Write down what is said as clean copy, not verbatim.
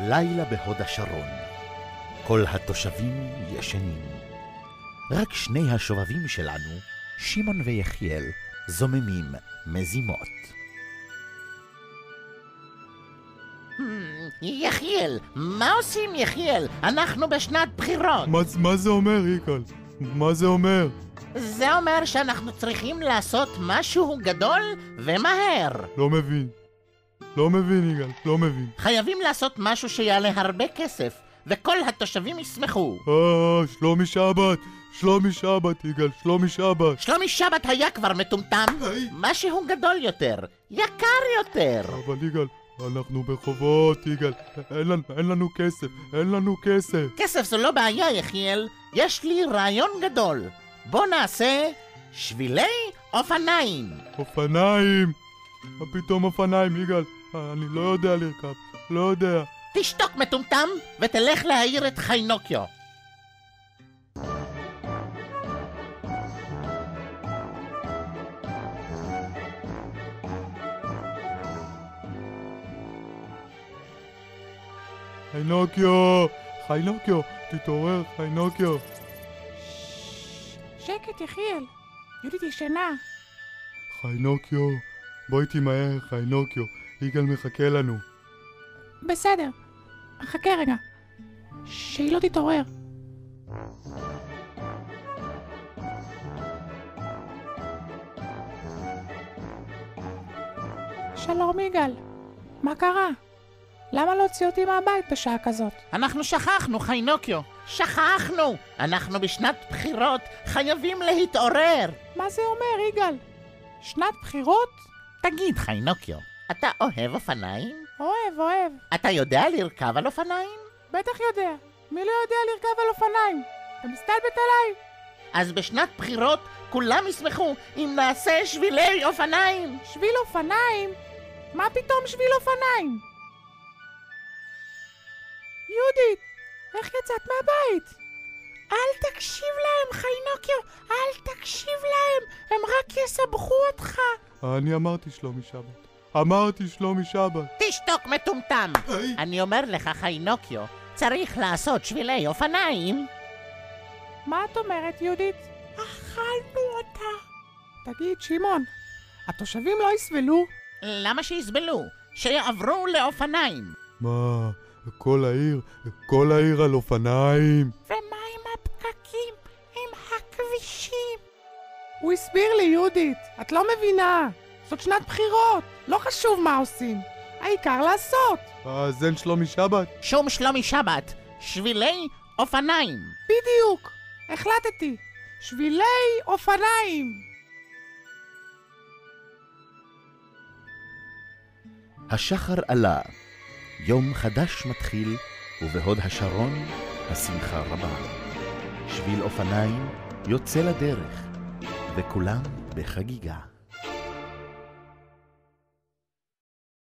לילה בהוד השרון. כל התושבים ישנים. רק שני השובבים שלנו, שמעון ויחיאל, זוממים מזימות. יחיאל, מה עושים יחיאל? אנחנו בשנת בחירות. מה זה אומר, יגאל? מה זה אומר? זה אומר שאנחנו צריכים לעשות משהו גדול ומהר. לא מבין, יגאל, לא מבין. חייבים לעשות משהו שיעלה הרבה כסף, וכל התושבים ישמחו. שלומי שבת, יגאל, שלומי שבת. שלומי שבת היה כבר מטומטם. משהו גדול יותר, יקר יותר. אבל יגאל, אנחנו בחובות, יגאל. אין לנו כסף. כסף זו לא בעיה, יחיאל. יש לי רעיון גדול. בוא נעשה שבילי אופניים. אופניים? מה פתאום אופניים, יגאל? אני לא יודע לרכב, לא יודע. תשתוק מטומטם ותלך להעיר את חיינוקיו. חיינוקיו, תתעורר, חיינוקיו. שקט, יחיאל. יהודית ישנה. חיינוקיו, בואי תמהר, חיינוקיו. יגאל מחכה לנו. בסדר. חכה רגע. שהיא לא תתעורר. שלום, יגאל. מה קרה? למה לא הוציא אותי מהבית בשעה כזאת? אנחנו שכחנו, חיינוקיו. שכחנו! אנחנו בשנת בחירות, חייבים להתעורר. מה זה אומר, יגאל? שנת בחירות? תגיד, חיינוקיו, אתה אוהב אופניים? אוהב. אתה יודע לרכב על אופניים? בטח יודע. מי לא יודע לרכב על אופניים? אתה מסתלבט עליי? אז בשנת בחירות כולם ישמחו אם נעשה שבילי אופניים. שביל אופניים? מה פתאום שביל אופניים? יהודית, איך יצאת מהבית? אל תקשיב להם, חיינוקיו, אל תקשיב להם, הם רק יסבכו אותך. אני אמרתי שלומי שבת. תשתוק מטומטם. אני אומר לך, חיינוקיו, צריך לעשות שבילי אופניים. מה את אומרת, יהודית? אכלנו אותה. תגיד, שמעון, התושבים לא יסבלו? למה שיסבלו? שיעברו לאופניים. מה? כל העיר על אופניים. ומה עם הפקקים? עם הכבישים? הוא הסביר לי, יהודית, את לא מבינה. זאת שנת בחירות, לא חשוב מה עושים. העיקר לעשות. אז אין שלומי שבת? שום שלומי שבת, שבילי אופניים. בדיוק, החלטתי. שבילי אופניים. השחר עלה, יום חדש מתחיל, ובהוד השרון השמחה רבה. שביל אופניים יוצא לדרך, וכולם בחגיגה.